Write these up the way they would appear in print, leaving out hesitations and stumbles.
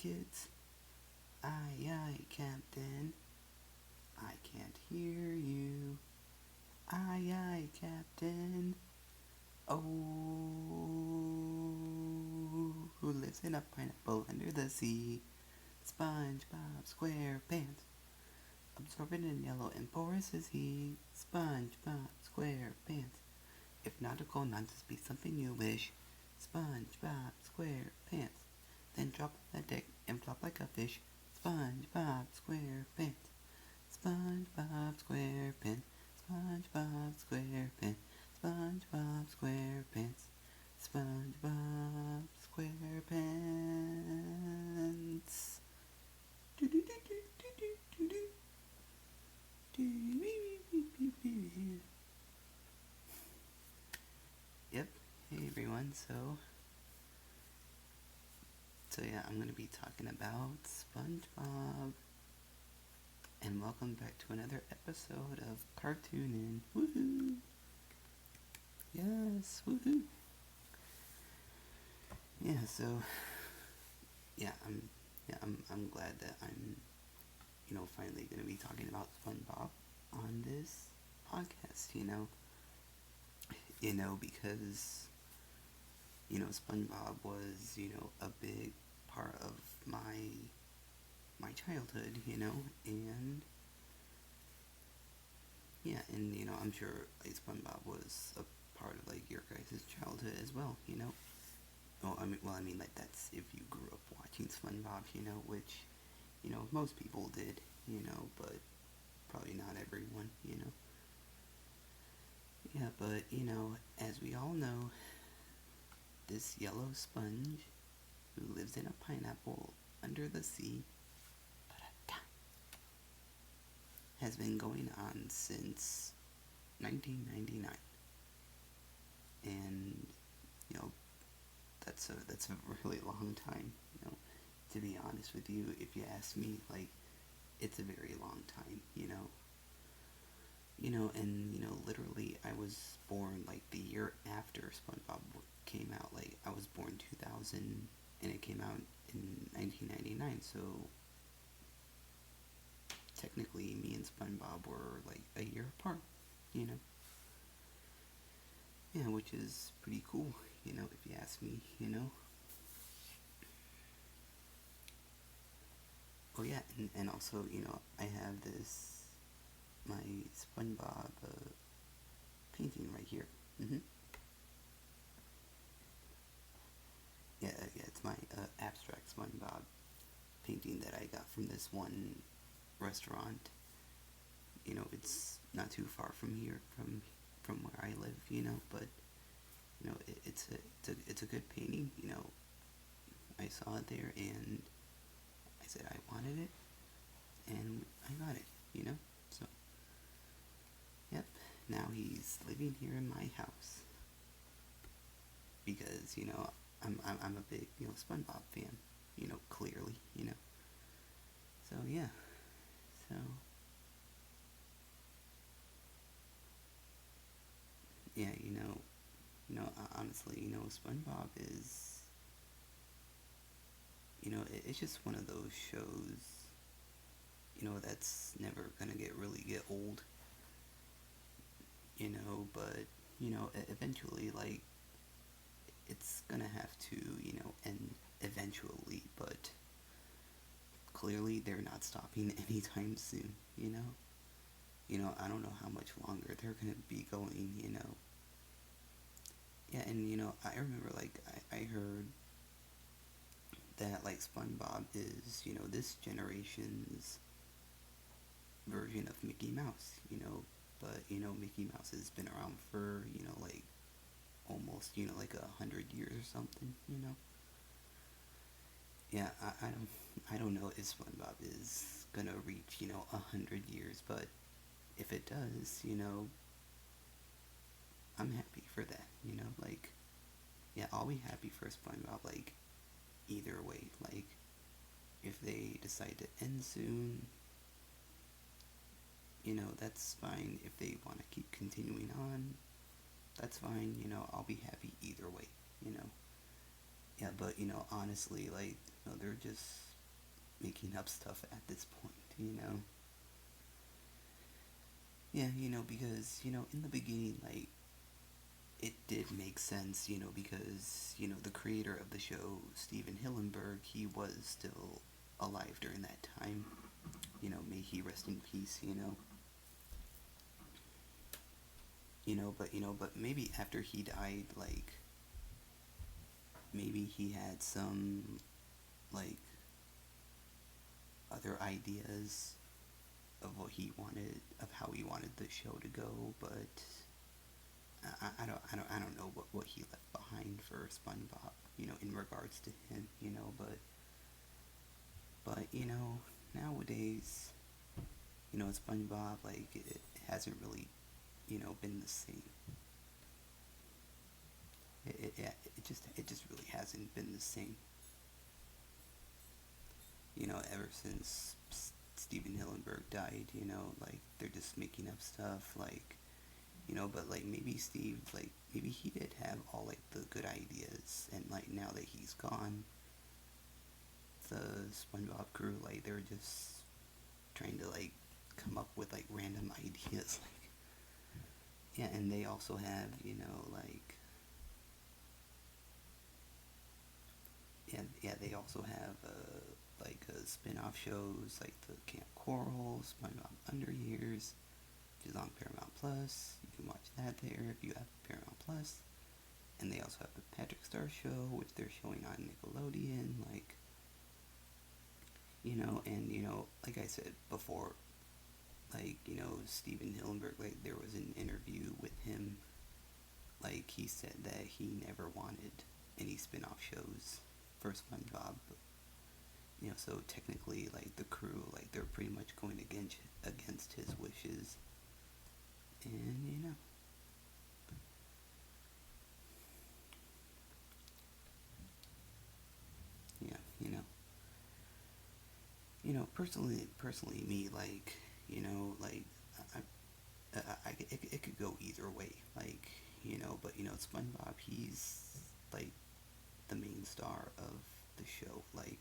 kids? Aye, aye, Captain. I can't hear you. Aye, aye, Captain. Oh, who lives in a pineapple under the sea? SpongeBob SquarePants. Absorbent and yellow and porous is he. SpongeBob SquarePants. If nautical nonsense be something you wish, SpongeBob SquarePants. Then drop on the deck and flop like a fish. SpongeBob SquarePants. SpongeBob SquarePants. SpongeBob SquarePants. SpongeBob SquarePants. SpongeBob SquarePants. Yep. Hey everyone. So yeah, I'm gonna be talking about SpongeBob, and welcome back to another episode of CarTOON. Woohoo! Yes, woohoo! Yeah. So I'm glad that I'm finally gonna be talking about SpongeBob on this podcast. Because SpongeBob was a big part of my childhood. And yeah, and I'm sure like SpongeBob was a part of like your guys' childhood as well. Like that's if you grew up watching SpongeBob, which most people did, but probably not everyone. Yeah, but as we all know, this yellow sponge who lives in a pineapple under the sea has been going on since 1999. And that's a really long time. To be honest with you, if you ask me, like it's a very long time. And literally, I was born like the year after SpongeBob came out. Like I was born 2000, and it came out in 1999. So technically, me and SpongeBob were like a year apart. You know. Yeah, which is pretty cool. If you ask me. Oh yeah, and also I have this my SpongeBob painting right here. Yeah, it's my abstract SpongeBob painting that I got from this one restaurant. It's not too far from here, from where I live. But it's a good painting. I saw it there and I said I wanted it, and I got it. So yep. Now he's living here in my house because I'm a big SpongeBob fan. Clearly. So yeah. So yeah. Honestly, SpongeBob is it's just one of those shows that's never gonna get old. But eventually, like it's gonna have to end eventually, but clearly they're not stopping anytime soon. I don't know how much longer they're gonna be going. Yeah, and I remember like I heard that like SpongeBob is this generation's version of Mickey Mouse. But Mickey Mouse has been around for like almost like 100 years or something. Yeah, I don't know if SpongeBob is gonna reach 100 years, but if it does, I'm happy for that. Like yeah, I'll be happy for SpongeBob. Like either way, like if they decide to end soon, that's fine. If they want to keep continuing on, that's fine. I'll be happy either way. Yeah, but honestly, like they're just making up stuff at this point, you know? Yeah, because, in the beginning, like, it did make sense, because, the creator of the show, Steven Hillenburg, he was still alive during that time. May he rest in peace, but maybe after he died, like, maybe he had some, like, other ideas of of how he wanted the show to go, but I don't know what he left behind for SpongeBob, in regards to him, but nowadays, SpongeBob, like, it hasn't really, been the same. It just really hasn't been the same. Ever since Steven Hillenburg died, like, they're just making up stuff, like, but, like, maybe Steve, like, maybe he did have all, like, the good ideas, and, like, now that he's gone, the SpongeBob crew, like, they're just trying to, like, come up with, like, random ideas, like, yeah, and they also have, like, yeah, they also have, like, spin-off shows, like the Camp Coral, SpongeBob Under Years, which is on Paramount Plus. You can watch that there if you have Paramount Plus. And they also have the Patrick Star Show, which they're showing on Nickelodeon, like, and, like I said before, like, Steven Hillenburg, like, there was an interview with him, like, he said that he never wanted any spin-off shows for SpongeBob, so technically, like, the crew, like, they're pretty much going against his wishes, and, yeah, personally, me, like, like, it could go either way, like, but, SpongeBob, he's, like, the main star of the show, like,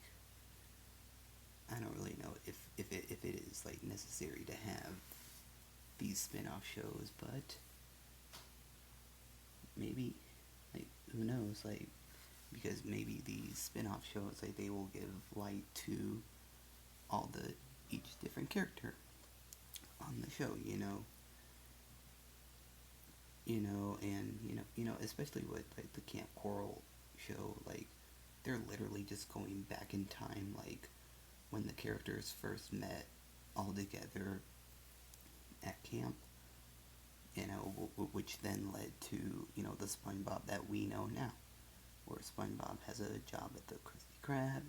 I don't really know if it is, like, necessary to have these spin-off shows, but maybe, like, who knows, like, because maybe these spin-off shows, like, they will give light to all the each different character on the show, and especially with, like, the Camp Coral show, like, they're literally just going back in time, like, when the characters first met all together at camp, which then led to, the SpongeBob that we know now, where SpongeBob has a job at the Krusty Krab.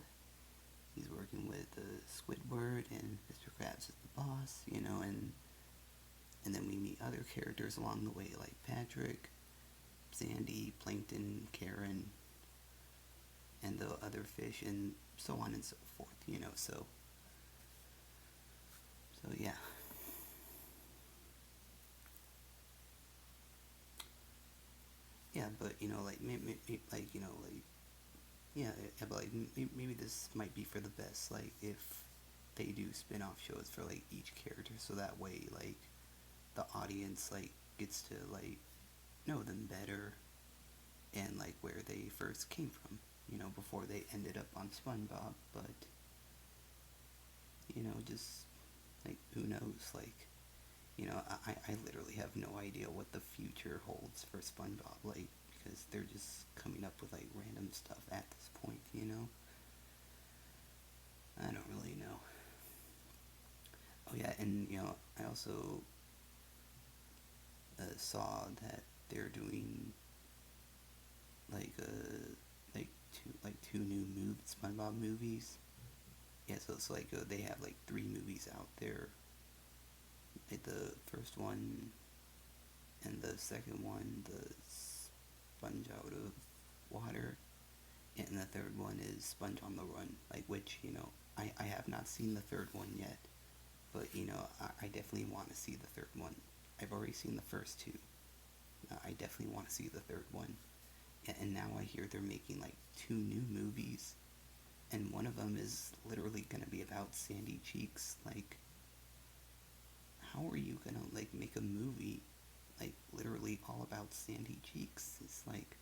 He's working with Squidward, and Mr. Krabs is the boss, and then we meet other characters along the way, like Patrick, Sandy, Plankton, Karen, and the other fish, and so on and so forth, so yeah. Yeah, but, like, like, like, yeah, yeah, but, like, maybe this might be for the best, like, if they do spin-off shows for, like, each character, so that way, like, the audience, like, gets to, like, know them better, and, like, where they first came from, before they ended up on SpongeBob, but, just, like, who knows, like, I literally have no idea what the future holds for SpongeBob, like, because they're just coming up with, like, random stuff at this point, I don't really know. Oh yeah, and, I also saw that they're doing, like, two new SpongeBob movies. Yeah, so it's like, they have, like, three movies out there. Like, the first one and the second one, the Sponge Out of Water, and the third one is Sponge on the Run. Like, which, I have not seen the third one yet, but, I definitely want to see the third one. I've already seen the first two. I definitely want to see the third one. And now I hear they're making, like, two new movies, and one of them is literally gonna be about Sandy Cheeks. Like, how are you gonna like make a movie like literally all about Sandy Cheeks? It's like,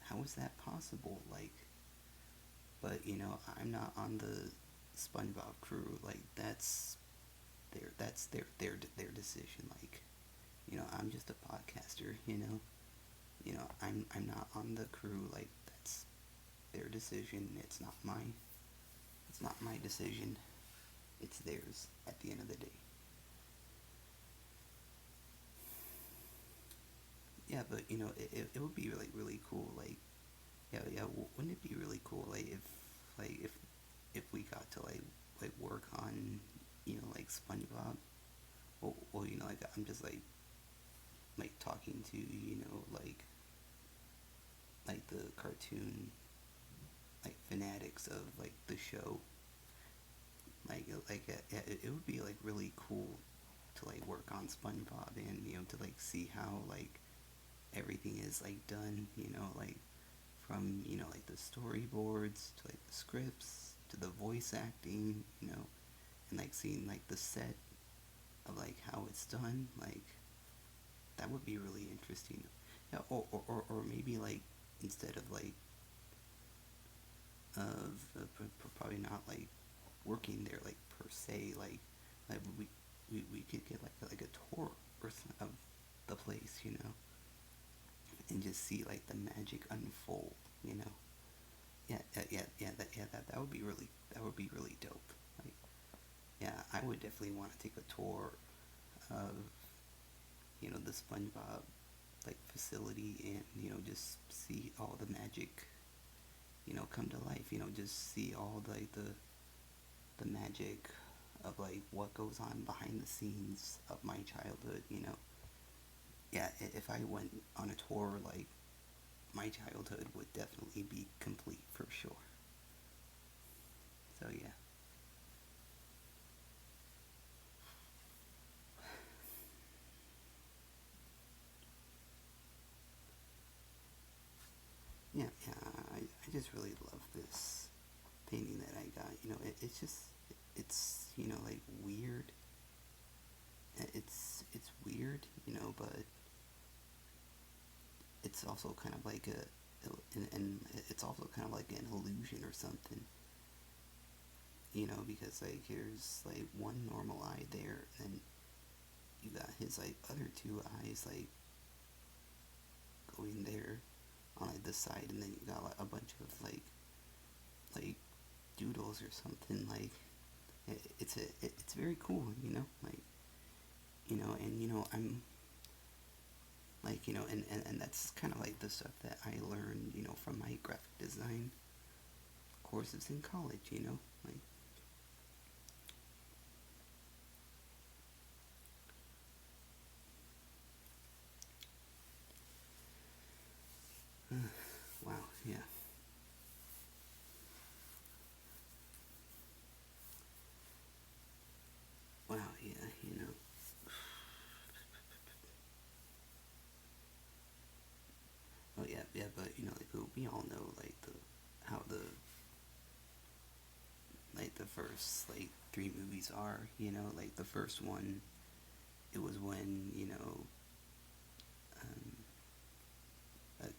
how is that possible? Like, but I'm not on the SpongeBob crew. Like, that's their decision. Like, I'm just a podcaster. I'm not on the crew. Like, that's their decision. It's not my decision. It's theirs at the end of the day. Yeah, but it would be really cool. Like, yeah, wouldn't it be really cool? Like if we got to like work on like SpongeBob. Well, like I'm just like talking to like the cartoon like fanatics of like the show. It would be like really cool to like work on SpongeBob and to like see how like everything is like done. Like from like the storyboards to like the scripts to the voice acting. And like seeing like the set of like how it's done. Like that would be really interesting. Yeah, or maybe like instead of like probably not like working there like per se, like we could get like a tour or of the place, and just see like the magic unfold, yeah, that would be really dope. Like, yeah, I would definitely want to take a tour of the SpongeBob like facility, and just see all the magic come to life. Just see all the magic of like what goes on behind the scenes of my childhood. Yeah, if I went on a tour, like my childhood would definitely be complete for sure. So yeah. Yeah, I just really love this painting that I got. It's just it's like weird. It's weird, but it's also kind of like and it's also kind of like an illusion or something. Because like here's like one normal eye there, and you got his like other two eyes like going there on like the side, and then you got like a bunch of like doodles or something. Like it's very cool, like and I'm like and that's kind of like the stuff that I learned from my graphic design courses in college. Like wow, yeah. Wow, yeah, oh yeah, yeah, but like we all know like the how the first like three movies are. Like the first one, it was when um,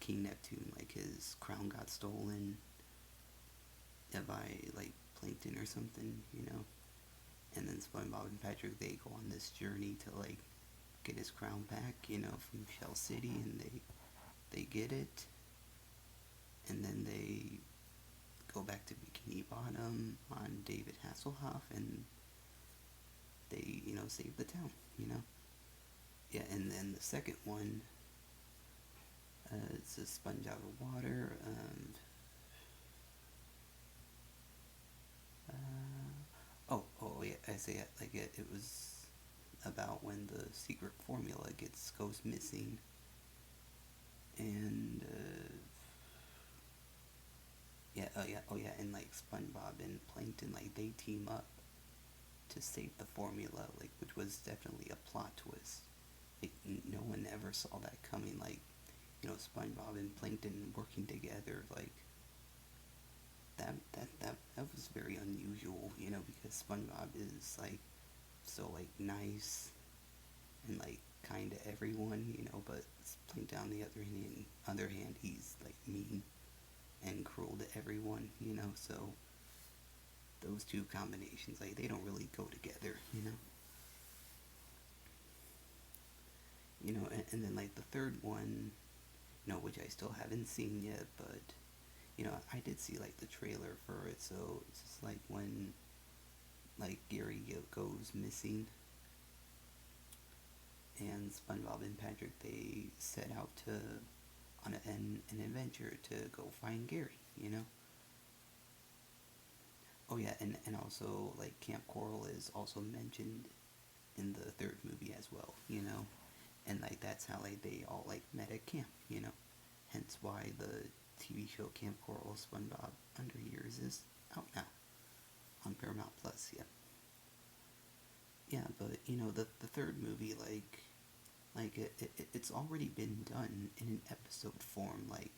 King Neptune, like his crown got stolen by like plankton or something. And then SpongeBob and Patrick, they go on this journey to like get his crown back, from Shell City, and they get it, and then they go back to Bikini Bottom on David Hasselhoff, and they save the town. Yeah, and then the second one, it's a sponge out of water. Oh yeah, I say it like it was about when the secret formula goes missing, and yeah, and like SpongeBob and Plankton, like they team up to save the formula, like which was definitely a plot twist. Like no one ever saw that coming. Like SpongeBob and Plankton working together, like that very unusual, because SpongeBob is like so like nice and like kind to everyone, but like on the other hand, he's like mean and cruel to everyone, so those two combinations, like, they don't really go together, and then like the third one, which I still haven't seen yet, but I did see like the trailer for it, so it's just like when like Gary goes missing, and SpongeBob and Patrick, they set out to on an adventure to go find Gary. Oh yeah, and also like Camp Coral is also mentioned in the third movie as well. And like that's how like they all like met at camp. Hence why the TV show Camp Coral SpongeBob Under Years is out now on Paramount Plus. Yeah, yeah, but the third movie, like it's already been done in an episode form, like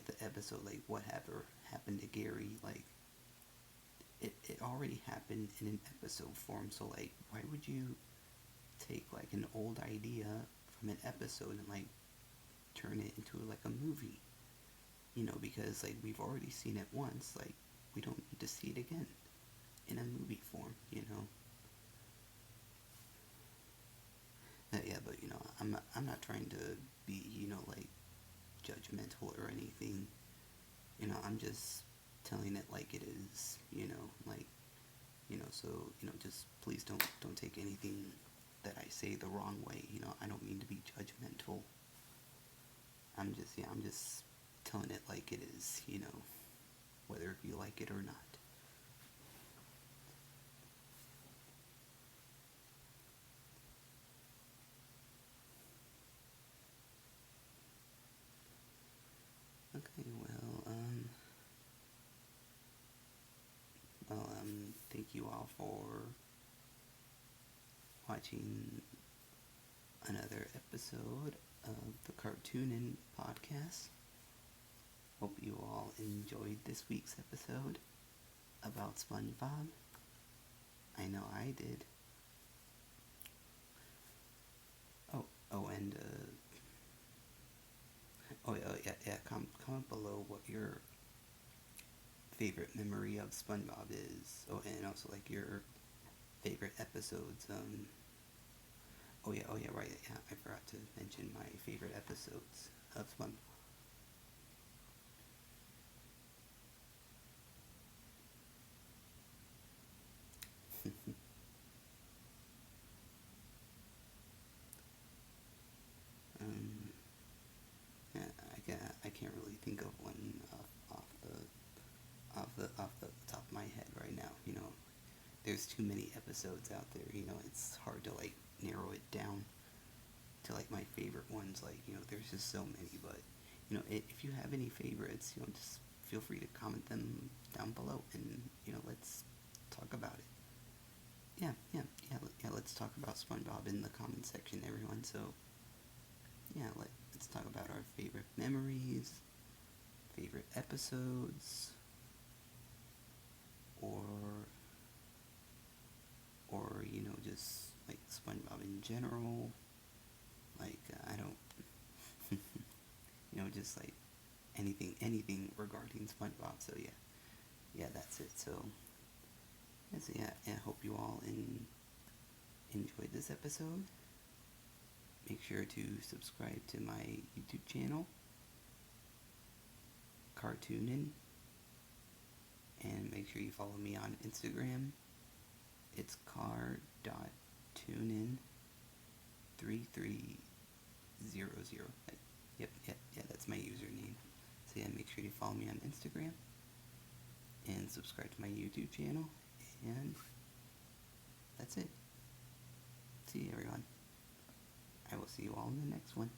the episode, like whatever happened to Gary, like it already happened in an episode form. So like, why would you take like an old idea from an episode and like turn it into like a movie? Because like we've already seen it once, like we don't need to see it again in a movie form. Yeah, but I'm not trying to be like judgmental or anything. I'm just telling it like it is. Like so just please don't take anything that I say the wrong way. I don't mean to be judgmental. I'm just telling it like it is. Whether you like it or not. Okay, thank you all for watching another episode of the CarTOON podcast. Hope you all enjoyed this week's episode about SpongeBob. I know I did. And yeah. Comment below what your favorite memory of SpongeBob is. Oh, and also like your favorite episodes. Right. Yeah, I forgot to mention my favorite episodes of SpongeBob. um, yeah, I can't really think of one off the top of my head right now. There's too many episodes out there. It's hard to like narrow it down to like my favorite ones. Like there's just so many. But if you have any favorites, just feel free to comment them down below, and let's talk about it. Yeah. Let's talk about SpongeBob in the comment section, everyone. So yeah, let's talk about our favorite memories, favorite episodes, or just like SpongeBob in general. Like I don't, just like anything regarding SpongeBob. So yeah, that's it. So yeah, I hope you all enjoyed this episode. Make sure to subscribe to my YouTube channel, CarToonin, and make sure you follow me on Instagram. It's car.toonin3300. Yep, that's my username. So yeah, make sure you follow me on Instagram and subscribe to my YouTube channel. And that's it. See you, everyone. I will see you all in the next one.